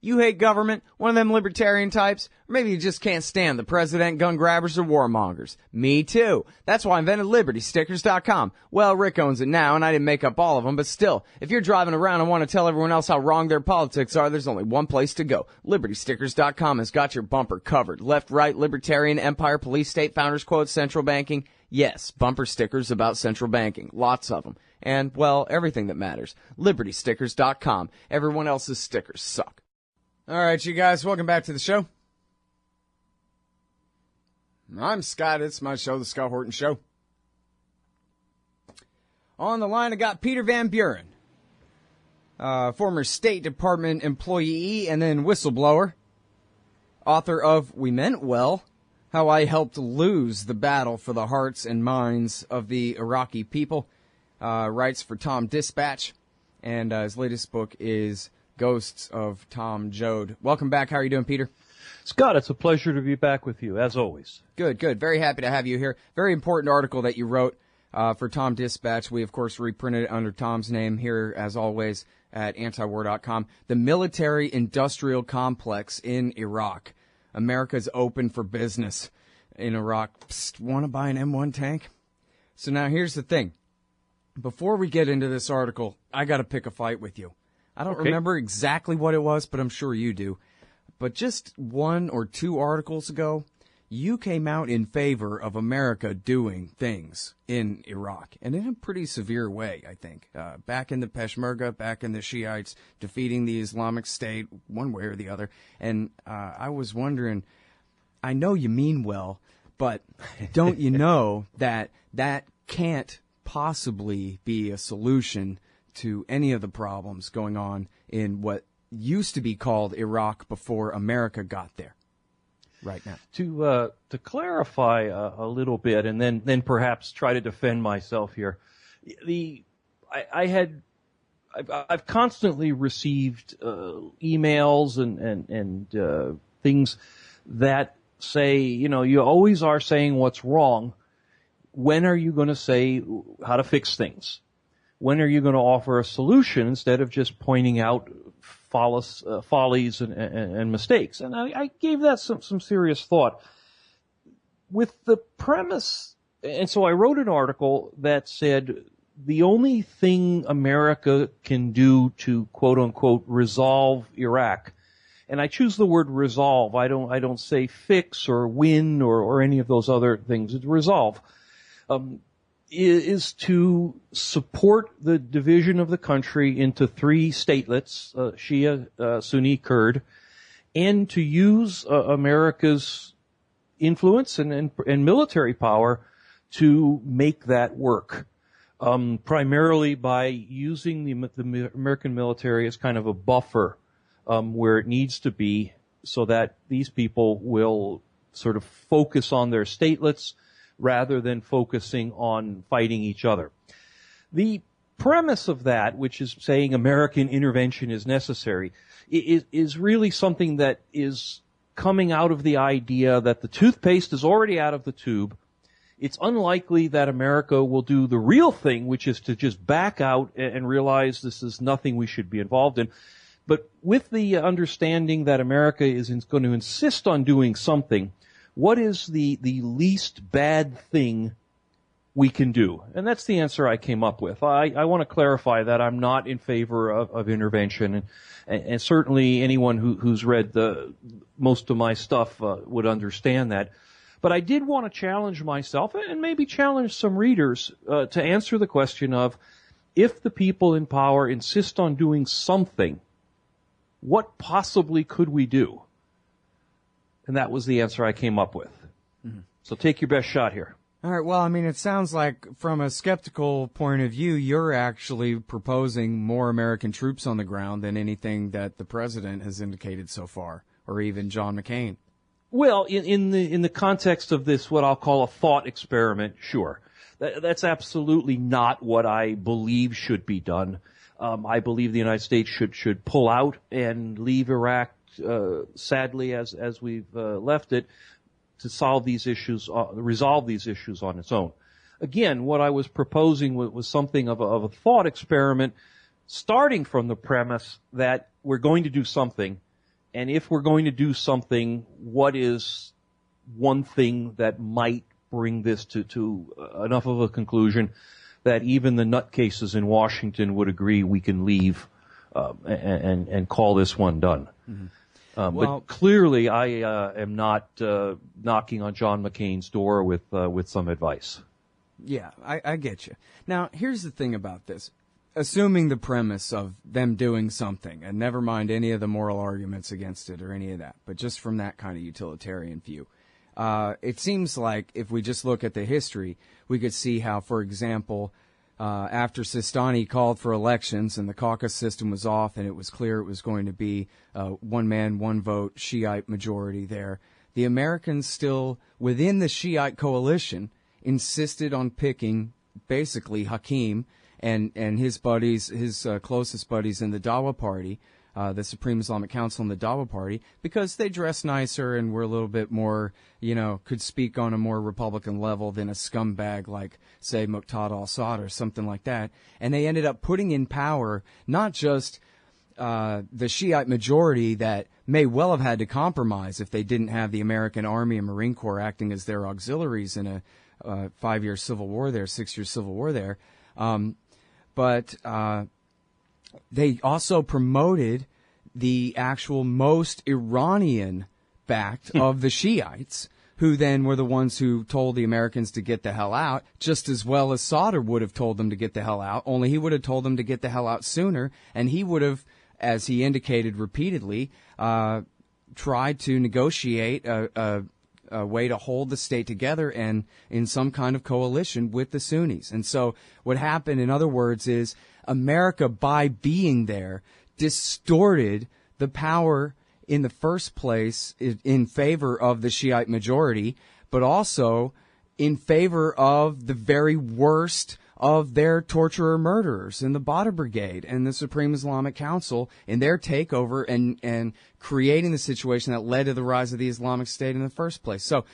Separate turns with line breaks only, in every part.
You hate government, one of them libertarian types, or maybe you just can't stand the president, gun grabbers, or warmongers. Me too. That's why I invented LibertyStickers.com. Well, Rick owns it now, and I didn't make up all of them, but still, if you're driving around and want to tell everyone else how wrong their politics are, there's only one place to go. LibertyStickers.com has got your bumper covered. Left, right, libertarian, empire, police, state, founders quotes, central banking. Yes, bumper stickers about central banking. Lots of them. And, well, everything that matters. LibertyStickers.com. Everyone else's stickers suck. All right, you guys, welcome back to the show. I'm Scott. It's my show, The Scott Horton Show. On the line, I got Peter Van Buren, former State Department employee and then whistleblower, author of We Meant Well, How I Helped Lose the Battle for the Hearts and Minds of the Iraqi People, writes for Tom Dispatch, and his latest book is Ghosts of Tom Joad. Welcome back. How are you doing, Peter?
Scott, it's a pleasure to be back with you, as always.
Good, good. Very happy to have you here. Very important article that you wrote for Tom Dispatch. We, of course, reprinted it under Tom's name here, as always, at antiwar.com. The military-industrial complex in Iraq. America's open for business in Iraq. Want to buy an M1 tank? So now here's the thing. Before we get into this article, I got to pick a fight with you. I don't remember exactly what it was, but I'm sure you do. But just 1 or 2 articles ago, you came out in favor of America doing things in Iraq, and in a pretty severe way, I think. Back in the Peshmerga, back in the Shiites, defeating the Islamic State, one way or the other. And I was wondering, I know you mean well, but don't you know that that can't possibly be a solution to any of the problems going on in what used to be called Iraq before America got there right now?
To clarify a little bit, and then perhaps try to defend myself here. I've constantly received emails and things that say, you always are saying what's wrong. When are you going to say how to fix things? When are you going to offer a solution instead of just pointing out follies and mistakes? And I gave that some serious thought. With the premise, and so I wrote an article that said the only thing America can do to quote-unquote resolve Iraq, and I choose the word resolve. I don't say fix or win or any of those other things. It's resolve. Is to support the division of the country into 3 statelets, Shia, Sunni, Kurd, and to use America's influence and military power to make that work, primarily by using the American military as kind of a buffer where it needs to be, so that these people will sort of focus on their statelets rather than focusing on fighting each other. The premise of that, which is saying American intervention is necessary, is really something that is coming out of the idea that the toothpaste is already out of the tube. It's unlikely that America will do the real thing, which is to just back out and realize this is nothing we should be involved in. But with the understanding that America is going to insist on doing something, what is the least bad thing we can do? And that's the answer I came up with. I want to clarify that I'm not in favor of intervention, and certainly anyone who's read most of my stuff would understand that. But I did want to challenge myself, and maybe challenge some readers, to answer the question of, if the people in power insist on doing something, what possibly could we do? And that was the answer I came up with. Mm-hmm. So take your best shot here.
All right. Well, I mean, it sounds like from a skeptical point of view, you're actually proposing more American troops on the ground than anything that the president has indicated so far, or even John McCain.
Well, in the context of this, what I'll call a thought experiment, sure. That's absolutely not what I believe should be done. I believe the United States should pull out and leave Iraq, sadly, as we've left it, to solve these issues, resolve these issues on its own. Again, what I was proposing was something of a thought experiment, starting from the premise that we're going to do something, And if we're going to do something, what is one thing that might bring this to enough of a conclusion that even the nutcases in Washington would agree we can leave and call this one done? Mm-hmm. But clearly, I am not knocking on John McCain's door with some advice.
Yeah, I get you. Now, here's the thing about this. Assuming the premise of them doing something, and never mind any of the moral arguments against it or any of that, but just from that kind of utilitarian view, it seems like if we just look at the history, we could see how, for example, after Sistani called for elections and the caucus system was off and it was clear it was going to be one man, one vote, Shiite majority there, the Americans still, within the Shiite coalition, insisted on picking basically Hakim and his buddies, his closest buddies in the Dawa Party, the Supreme Islamic Council and the Dawa Party, because they dress nicer and were a little bit more, could speak on a more Republican level than a scumbag like, say, Muqtada al-Sadr or something like that. And they ended up putting in power not just the Shiite majority that may well have had to compromise if they didn't have the American Army and Marine Corps acting as their auxiliaries in a 5-year civil war there, 6-year civil war there, but they also promoted the actual most Iranian-backed of the Shiites, who then were the ones who told the Americans to get the hell out, just as well as Sadr would have told them to get the hell out, only he would have told them to get the hell out sooner, and he would have, as he indicated repeatedly, tried to negotiate a way to hold the state together and in some kind of coalition with the Sunnis. And so what happened, in other words, is America, by being there, distorted the power in the first place in favor of the Shiite majority, but also in favor of the very worst of their torturer murderers in the Badr Brigade and the Supreme Islamic Council in their takeover and creating the situation that led to the rise of the Islamic State in the first place. So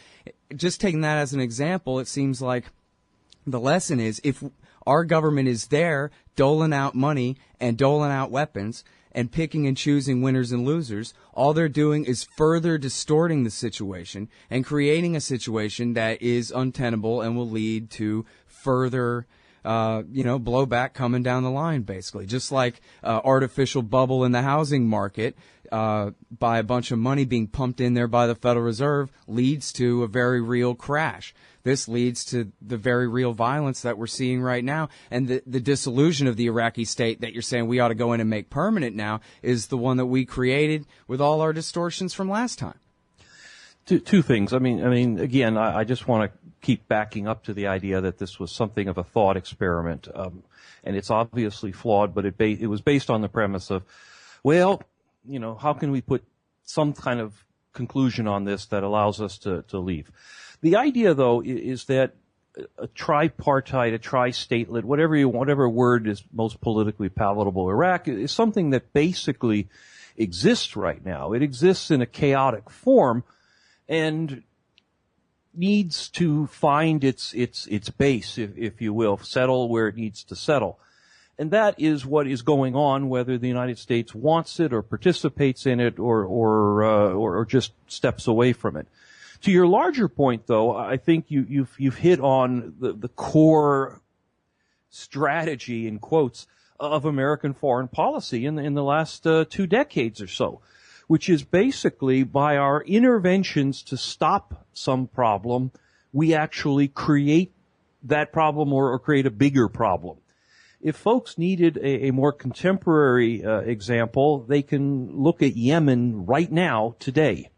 just taking that as an example, it seems like the lesson is if our government is there doling out money and doling out weapons and picking and choosing winners and losers, all they're doing is further distorting the situation and creating a situation that is untenable and will lead to further blowback coming down the line, basically. Just like artificial bubble in the housing market by a bunch of money being pumped in there by the Federal Reserve leads to a very real crash. This leads to the very real violence that we're seeing right now. And the disillusion of the Iraqi state that you're saying we ought to go in and make permanent now is the one that we created with all our distortions from last time.
Two things. I mean, again, I just want to keep backing up to the idea that this was something of a thought experiment, and it's obviously flawed. But it was based on the premise of, well, how can we put some kind of conclusion on this that allows us to leave? The idea, though, is that a tripartite, a tri-statelet, whatever word is most politically palatable, Iraq is something that basically exists right now. It exists in a chaotic form and needs to find its base, if you will, settle where it needs to settle. And that is what is going on, whether the United States wants it or participates in it or just steps away from it. To your larger point, though, I think you've hit on the core strategy, in quotes, of American foreign policy in the last 2 decades or so, which is basically by our interventions to stop some problem, we actually create that problem or create a bigger problem. If folks needed a more contemporary example, they can look at Yemen right now, today.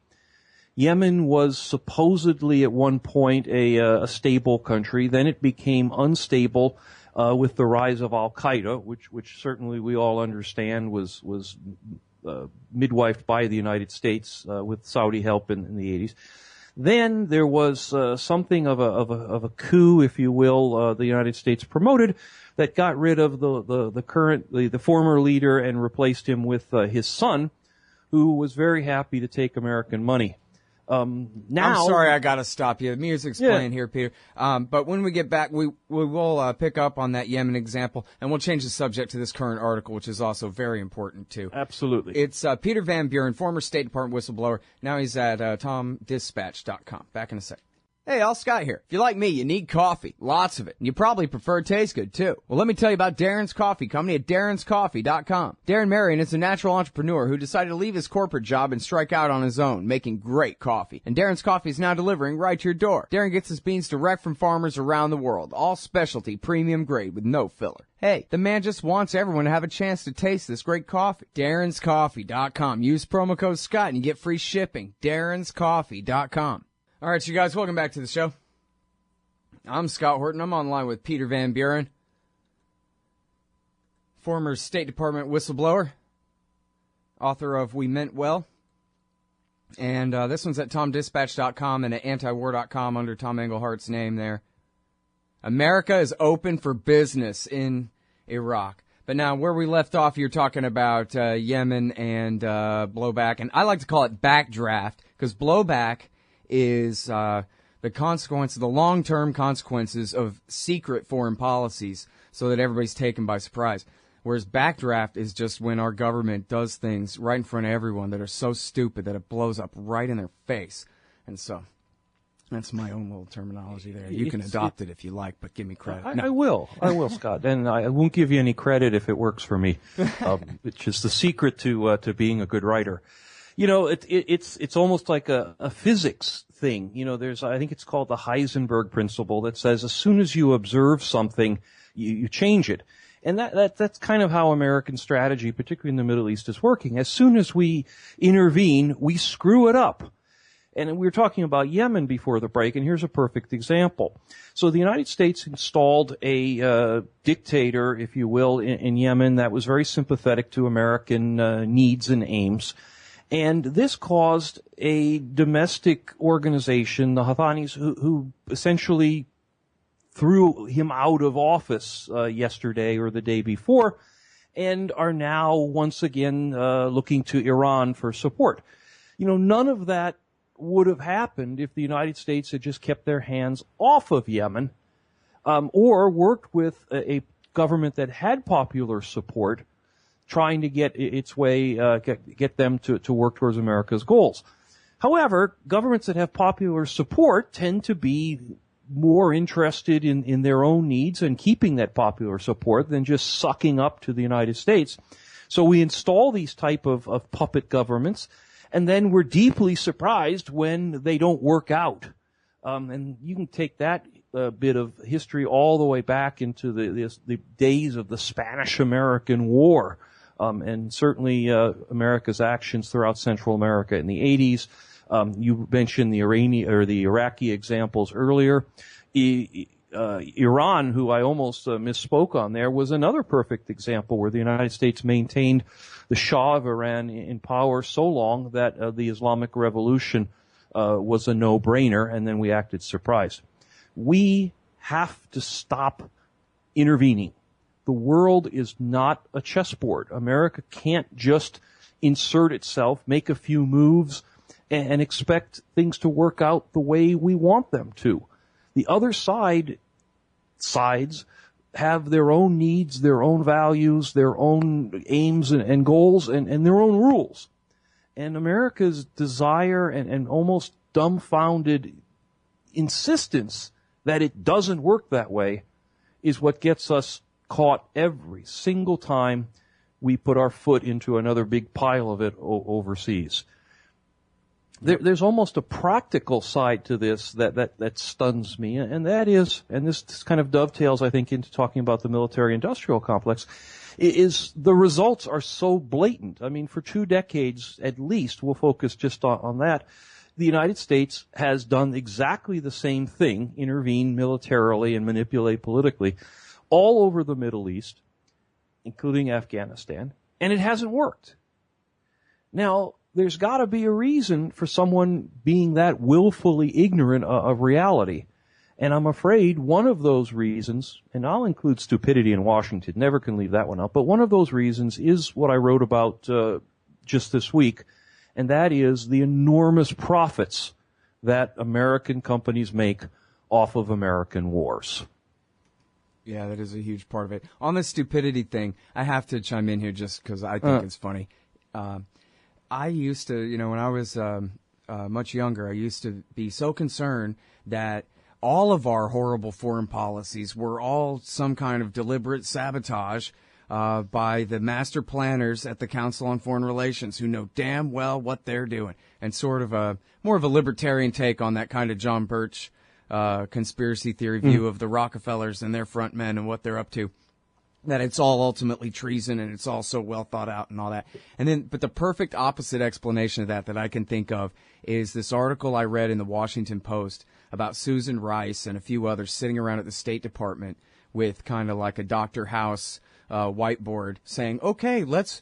Yemen was supposedly at one point a stable country. Then it became unstable with the rise of Al-Qaeda, which certainly we all understand was midwifed by the United States with Saudi help in the 80s. Then there was something of a coup, if you will, the United States promoted that got rid of the former leader and replaced him with his son, who was very happy to take American money. Now,
I'm sorry, I got to stop you. The music's playing here, Peter. But when we get back, we will pick up on that Yemen example, and we'll change the subject to this current article, which is also very important, too.
Absolutely.
It's Peter Van Buren, former State Department whistleblower. Now he's at TomDispatch.com. Back in a sec. Hey, all Scott here. If you're like me, you need coffee. Lots of it. And you probably prefer it tastes good, too. Well, let me tell you about Darren's Coffee Company at darrenscoffee.com. Darren Marion is a natural entrepreneur who decided to leave his corporate job and strike out on his own, making great coffee. And Darren's Coffee is now delivering right to your door. Darren gets his beans direct from farmers around the world. All specialty, premium grade with no filler. Hey, the man just wants everyone to have a chance to taste this great coffee. darrenscoffee.com. Use promo code Scott and you get free shipping. darrenscoffee.com. All right, you guys, welcome back to the show. I'm Scott Horton. I'm online with Peter Van Buren, former State Department whistleblower, author of We Meant Well. And this one's at TomDispatch.com and at antiwar.com under Tom Englehart's name there. America is open for business in Iraq. But now, where we left off, you're talking about Yemen and blowback. And I like to call it backdraft, because blowback is the consequence, the long-term consequences of secret foreign policies so that everybody's taken by surprise. Whereas backdraft is just when our government does things right in front of everyone that are so stupid that it blows up right in their face. And so that's my own little terminology there. You can adopt it if you like, but give me credit.
I will, Scott. And I won't give you any credit if it works for me, which is the secret to being a good writer. You know, it's almost like a physics thing. You know, I think it's called the Heisenberg principle that says as soon as you observe something, you change it. And that's kind of how American strategy, particularly in the Middle East, is working. As soon as we intervene, we screw it up. And we were talking about Yemen before the break, and here's a perfect example. So the United States installed a dictator, if you will, in Yemen that was very sympathetic to American needs and aims. And this caused a domestic organization, the Houthis, who essentially threw him out of office yesterday or the day before, and are now once again looking to Iran for support. You know, none of that would have happened if the United States had just kept their hands off of Yemen, or worked with a government that had popular support, trying to get its way, get them to work towards America's goals. However, governments that have popular support tend to be more interested in their own needs and keeping that popular support than just sucking up to the United States. So we install these type of puppet governments, and then we're deeply surprised when they don't work out. And you can take that bit of history all the way back into the days of the Spanish-American War. And certainly America's actions throughout Central America in the 80s. You mentioned the Iraqi examples earlier. Iran, who I almost misspoke on there, was another perfect example where the United States maintained the Shah of Iran in power so long that the Islamic Revolution was a no-brainer, and then we acted surprised. We have to stop intervening. The world is not a chessboard. America can't just insert itself, make a few moves, and expect things to work out the way we want them to. The other sides have their own needs, their own values, their own aims and goals, and their own rules. And America's desire and almost dumbfounded insistence that it doesn't work that way is what gets us caught every single time we put our foot into another big pile of it overseas. There's almost a practical side to this that stuns me, and that is, and this kind of dovetails, I think, into talking about the military-industrial complex, is the results are so blatant. I mean, for 2 decades at least, we'll focus just on that, the United States has done exactly the same thing, intervene militarily and manipulate politically, all over the Middle East, including Afghanistan, and it hasn't worked. Now, there's got to be a reason for someone being that willfully ignorant of reality. And I'm afraid one of those reasons, and I'll include stupidity in Washington, never can leave that one out, but one of those reasons is what I wrote about just this week, and that is the enormous profits that American companies make off of American wars.
Yeah, that is a huge part of it. On the stupidity thing, I have to chime in here just because I think it's funny. I used to, when I was much younger, I used to be so concerned that all of our horrible foreign policies were all some kind of deliberate sabotage by the master planners at the Council on Foreign Relations, who know damn well what they're doing, and sort of more of a libertarian take on that kind of John Birch conspiracy theory view of the Rockefellers and their front men and what they're up to. That it's all ultimately treason and it's all so well thought out and all that. But the perfect opposite explanation of that I can think of is this article I read in the Washington Post about Susan Rice and a few others sitting around at the State Department with kind of like a Dr. House whiteboard saying, okay, let's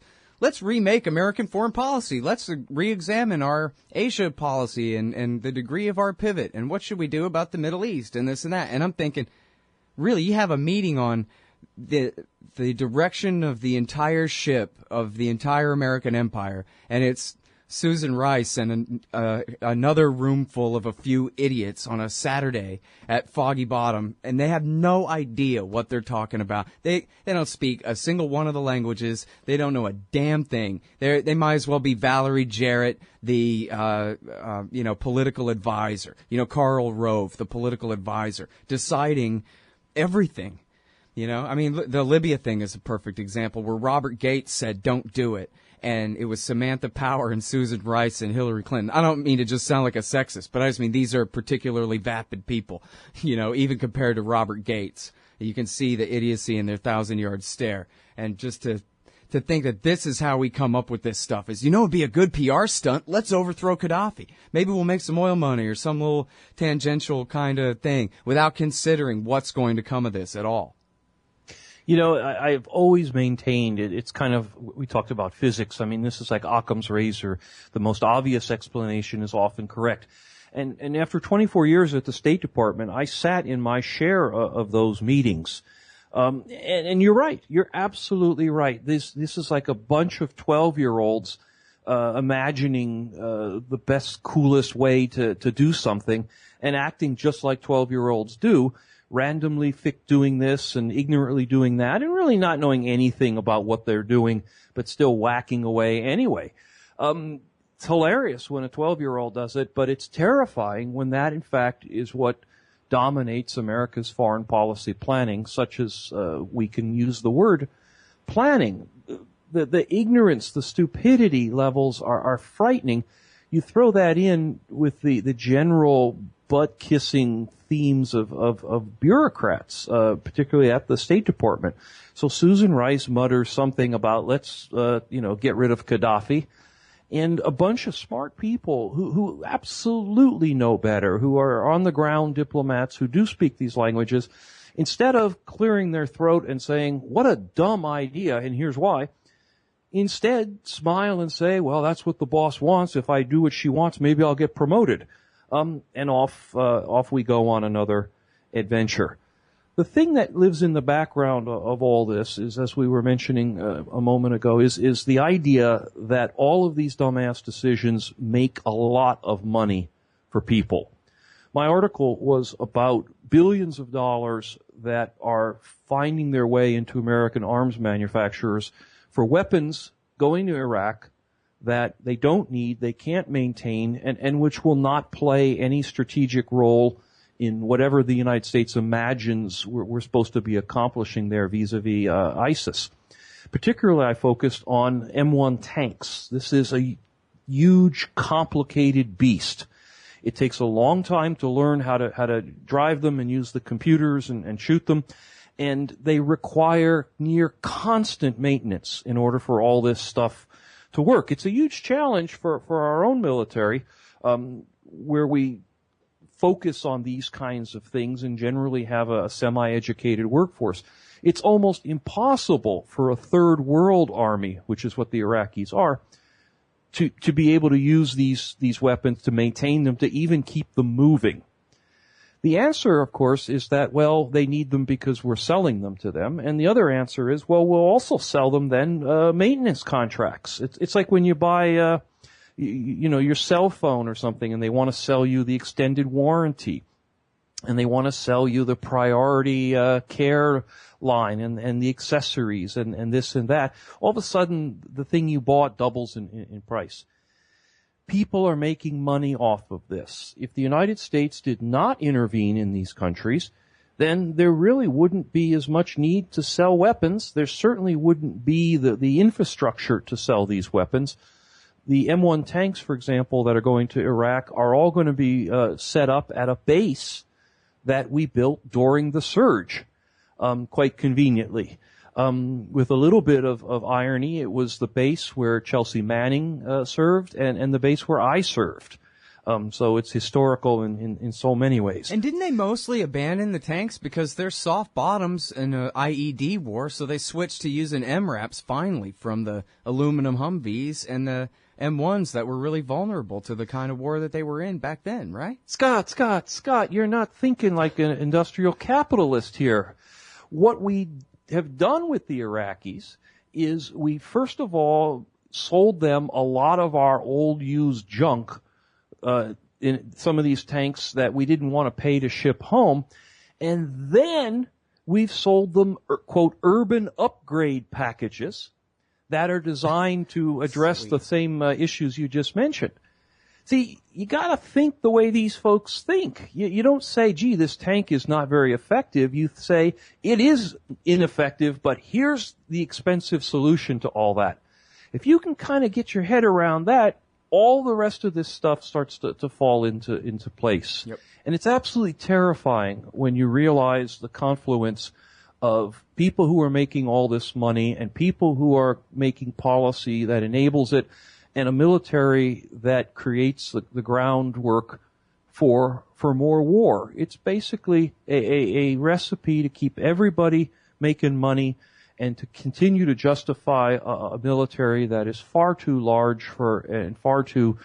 remake American foreign policy. Let's re-examine our Asia policy and the degree of our pivot. And what should we do about the Middle East and this and that? And I'm thinking, really, you have a meeting on the direction of the entire ship of the entire American empire, and it's Susan Rice and another room full of a few idiots on a Saturday at Foggy Bottom, and they have no idea what they're talking about. They don't speak a single one of the languages. They don't know a damn thing. They might as well be Valerie Jarrett, the political advisor. Karl Rove, the political advisor, deciding everything. The Libya thing is a perfect example where Robert Gates said, don't do it. And it was Samantha Power and Susan Rice and Hillary Clinton. I don't mean to just sound like a sexist, but I just mean these are particularly vapid people, even compared to Robert Gates. You can see the idiocy in their 1,000-yard stare. And just to think that this is how we come up with this stuff is, it'd be a good PR stunt. Let's overthrow Gaddafi. Maybe we'll make some oil money or some little tangential kind of thing without considering what's going to come of this at all.
I've always maintained it's kind of, we talked about physics. I mean, this is like Occam's razor. The most obvious explanation is often correct. And after 24 years at the State Department, I sat in my share of those meetings. And you're right. You're absolutely right. This is like a bunch of 12-year-olds, imagining, the best, coolest way to do something and acting just like 12-year-olds do. Randomly doing this and ignorantly doing that and really not knowing anything about what they're doing, but still whacking away anyway. It's hilarious when a 12-year-old does it, but it's terrifying when that, in fact, is what dominates America's foreign policy planning, such as we can use the word planning. The ignorance, the stupidity levels are frightening. You throw that in with the general butt-kissing themes of bureaucrats, particularly at the State Department. So Susan Rice mutters something about let's get rid of Gaddafi, and a bunch of smart people who absolutely know better, who are on the ground diplomats who do speak these languages, instead of clearing their throat and saying what a dumb idea and here's why, instead smile and say, well, that's what the boss wants. If I do what she wants, maybe I'll get promoted. And off we go on another adventure. The thing that lives in the background of all this is, as we were mentioning a moment ago, is the idea that all of these dumbass decisions make a lot of money for people. My article was about billions of dollars that are finding their way into American arms manufacturers for weapons going to Iraq that they don't need, they can't maintain, and which will not play any strategic role in whatever the United States imagines we're supposed to be accomplishing there vis-a-vis ISIS. Particularly, I focused on M1 tanks. This is a huge, complicated beast. It takes a long time to learn how to drive them and use the computers and shoot them, and they require near constant maintenance in order for all this stuff to work. It's a huge challenge for our own military, where we focus on these kinds of things and generally have a semi-educated workforce. It's almost impossible for a third world army, which is what the Iraqis are, to be able to use these weapons, to maintain them, to even keep them moving. The answer, of course, is that, well, they need them because we're selling them to them. And the other answer is, well, we'll also sell them then maintenance contracts. It's like when you buy your cell phone or something, and they want to sell you the extended warranty, and they want to sell you the priority care line and the accessories and this and that. All of a sudden, the thing you bought doubles in price. People are making money off of this. If the United States did not intervene in these countries, then there really wouldn't be as much need to sell weapons. There certainly wouldn't be the infrastructure to sell these weapons. The M1 tanks, for example, that are going to Iraq are all going to be set up at a base that we built during the surge, quite conveniently. With a little bit of irony, it was the base where Chelsea Manning served and the base where I served. So it's historical in so many ways.
And didn't they mostly abandon the tanks because they're soft bottoms in an IED war, so they switched to using MRAPs finally from the aluminum Humvees and the M1s that were really vulnerable to the kind of war that they were in back then, right?
Scott, you're not thinking like an industrial capitalist here. What we have done with the Iraqis is we first of all sold them a lot of our old used junk in some of these tanks that we didn't want to pay to ship home, and then we've sold them, quote, urban upgrade packages that are designed to address the same issues you just mentioned. See, you got to think the way these folks think. You don't say, gee, this tank is not very effective. You say, it is ineffective, but here's the expensive solution to all that. If you can kind of get your head around that, all the rest of this stuff starts to fall into place.
Yep.
And it's absolutely terrifying when you realize the confluence of people who are making all this money and people who are making policy that enables it, and a military that creates the groundwork for more war. It's basically a recipe to keep everybody making money and to continue to justify a military that is far too large and far too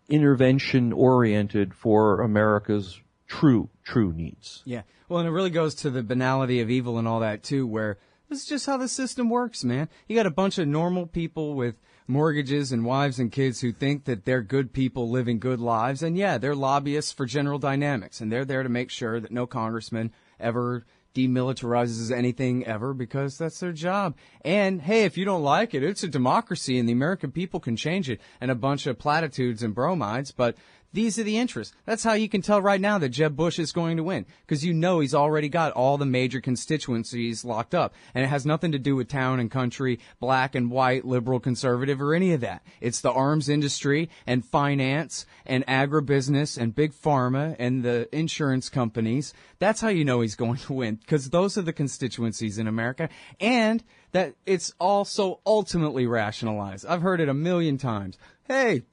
intervention-oriented for America's true needs.
Yeah. Well, and it really goes to the banality of evil and all that, too, where this is just how the system works, man. You got a bunch of normal people with mortgages and wives and kids who think that they're good people living good lives. And, yeah, they're lobbyists for General Dynamics, and they're there to make sure that no congressman ever demilitarizes anything ever because that's their job. And, hey, if you don't like it, it's a democracy, and the American people can change it, and a bunch of platitudes and bromides, but these are the interests. That's how you can tell right now that Jeb Bush is going to win, because you know he's already got all the major constituencies locked up. And it has nothing to do with town and country, black and white, liberal, conservative, or any of that. It's the arms industry and finance and agribusiness and big pharma and the insurance companies. That's how you know he's going to win, because those are the constituencies in America. And that it's also ultimately rationalized. I've heard it a million times. Hey,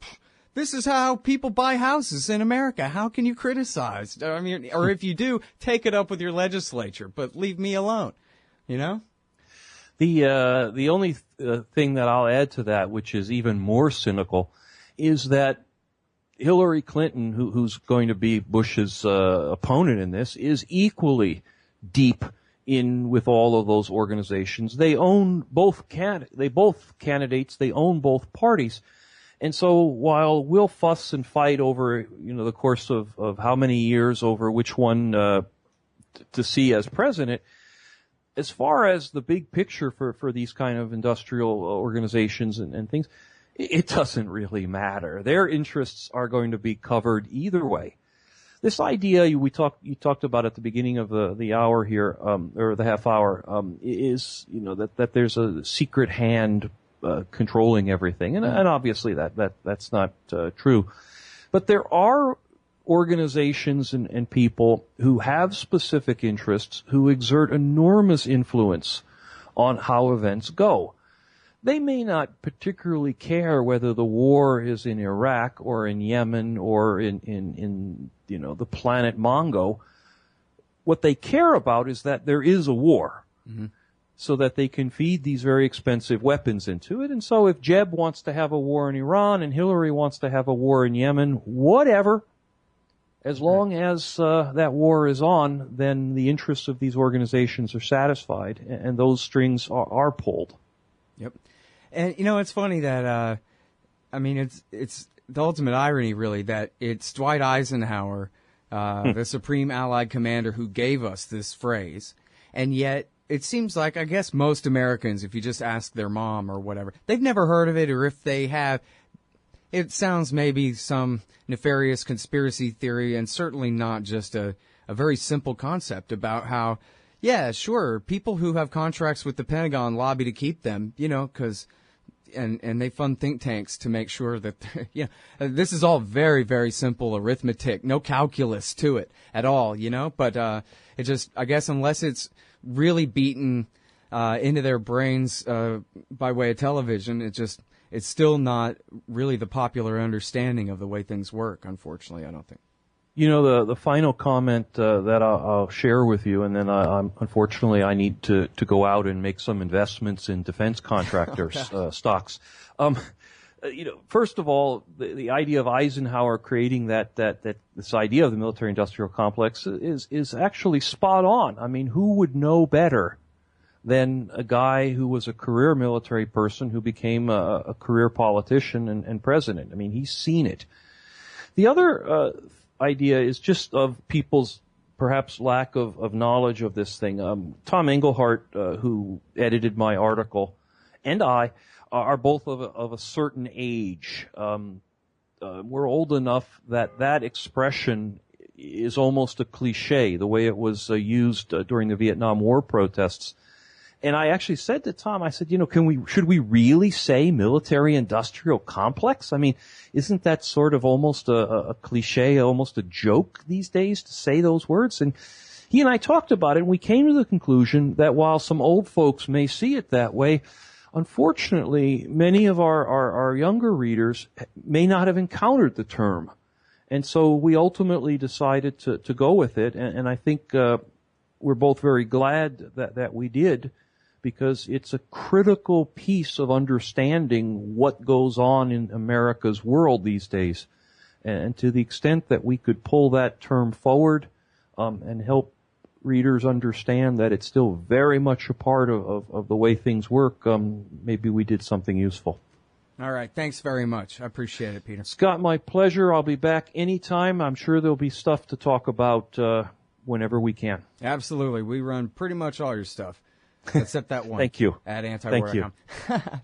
this is how people buy houses in America. How can you criticize? I mean, or if you do, take it up with your legislature, but leave me alone. You know?
The only thing that I'll add to that, which is even more cynical, is that Hillary Clinton, who's going to be Bush's opponent in this, is equally deep in with all of those organizations. They own both candidates. They own both parties. And so while we'll fuss and fight over, the course of how many years over which one to see as president, as far as the big picture for these kind of industrial organizations and things, it doesn't really matter. Their interests are going to be covered either way. This idea you talked about at the beginning of the hour here, or the half hour, is that there's a secret hand controlling everything, and obviously that's not true. But there are organizations and people who have specific interests who exert enormous influence on how events go. They may not particularly care whether the war is in Iraq or in Yemen or in the planet Mongo. What they care about is that there is a war. Mm-hmm. So that they can feed these very expensive weapons into it. And so if Jeb wants to have a war in Iran and Hillary wants to have a war in Yemen, whatever, as long as that war is on, then the interests of these organizations are satisfied, and those strings are pulled.
Yep. And, it's funny that I mean, it's the ultimate irony, really, that it's Dwight Eisenhower, the Supreme Allied Commander, who gave us this phrase, and yet it seems like, I guess, most Americans, if you just ask their mom or whatever, they've never heard of it, or if they have, it sounds maybe some nefarious conspiracy theory, and certainly not just a very simple concept about how, yeah, sure, people who have contracts with the Pentagon lobby to keep them, because and they fund think tanks to make sure that, this is all very, very simple arithmetic, no calculus to it at all, but it just, I guess, unless it's really beaten into their brains by way of television, it's still not really the popular understanding of the way things work, unfortunately, I don't think.
The final comment that I'll share with you, and then unfortunately I need to go out and make some investments in defense contractors stocks. First of all, the idea of Eisenhower creating this idea of the military-industrial complex is actually spot on. I mean, who would know better than a guy who was a career military person who became a career politician and president? I mean, he's seen it. The other idea is just of people's perhaps lack of knowledge of this thing. Tom Engelhardt, who edited my article, and I are both of a certain age. We're old enough that expression is almost a cliche, the way it was used during the Vietnam War protests. And I actually said to Tom, I said, should we really say military-industrial complex? I mean, isn't that sort of almost a cliche, almost a joke these days to say those words? And he and I talked about it, and we came to the conclusion that while some old folks may see it that way, unfortunately, many of our younger readers may not have encountered the term. And so we ultimately decided to go with it, and I think we're both very glad that we did, because it's a critical piece of understanding what goes on in America's world these days. And to the extent that we could pull that term forward and help readers understand that it's still very much a part of the way things work, maybe we did something useful.
All right. Thanks very much. I appreciate it, Peter.
Scott, my pleasure. I'll be back anytime. I'm sure there'll be stuff to talk about whenever we can.
Absolutely. We run pretty much all your stuff. Except that one.
Thank you.
At antiwar.com.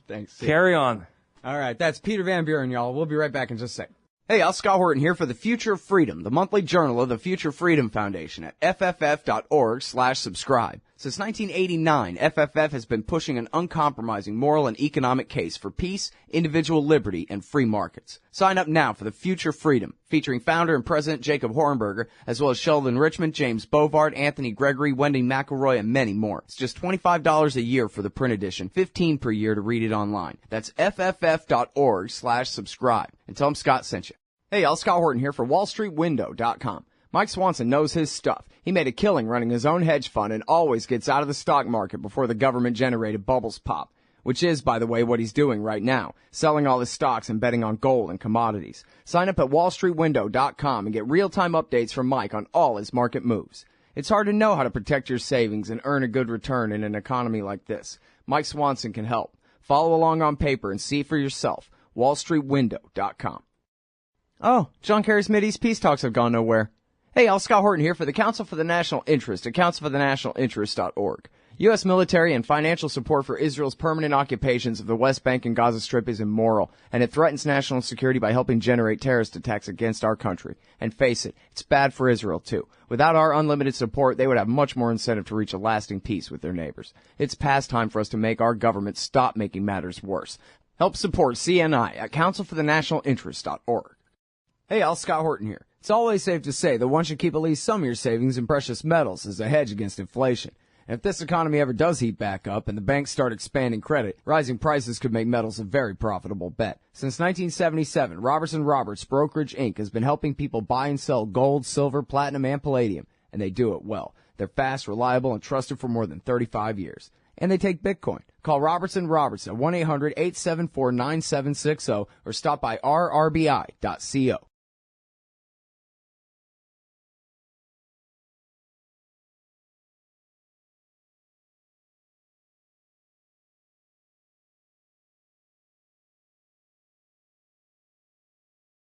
Thanks.
Carry on.
All right. That's Peter Van Buren, y'all. We'll be right back in just a sec. Hey, I'll Scott Horton here for The Future of Freedom, the monthly journal of the Future Freedom Foundation at fff.org/subscribe. Since 1989, FFF has been pushing an uncompromising moral and economic case for peace, individual liberty, and free markets. Sign up now for The Future Freedom, featuring founder and president Jacob Hornberger, as well as Sheldon Richmond, James Bovard, Anthony Gregory, Wendy McElroy, and many more. It's just $25 a year for the print edition, $15 per year to read it online. That's fff.org/subscribe. And tell them Scott sent you. Hey, y'all, Scott Horton here for WallStreetWindow.com. Mike Swanson knows his stuff. He made a killing running his own hedge fund and always gets out of the stock market before the government-generated bubbles pop, which is, by the way, what he's doing right now, selling all his stocks and betting on gold and commodities. Sign up at WallStreetWindow.com and get real-time updates from Mike on all his market moves. It's hard to know how to protect your savings and earn a good return in an economy like this. Mike Swanson can help. Follow along on paper and see for yourself. WallStreetWindow.com. Oh, John Kerry's Mideast peace talks have gone nowhere. Hey, Al Scott Horton here for the Council for the National Interest at councilforthenationalinterest.org. U.S. military and financial support for Israel's permanent occupations of the West Bank and Gaza Strip is immoral, and it threatens national security by helping generate terrorist attacks against our country. And face it, it's bad for Israel, too. Without our unlimited support, they would have much more incentive to reach a lasting peace with their neighbors. It's past time for us to make our government stop making matters worse. Help support CNI at councilforthenationalinterest.org. Hey, Al Scott Horton here. It's always safe to say that one should keep at least some of your savings in precious metals as a hedge against inflation. And if this economy ever does heat back up and the banks start expanding credit, rising prices could make metals a very profitable bet. Since 1977, Robertson Roberts Brokerage Inc. has been helping people buy and sell gold, silver, platinum, and palladium, and they do it well. They're fast, reliable, and trusted for more than 35 years. And they take Bitcoin. Call Robertson Roberts at 1-800-874-9760 or stop by rrbi.co.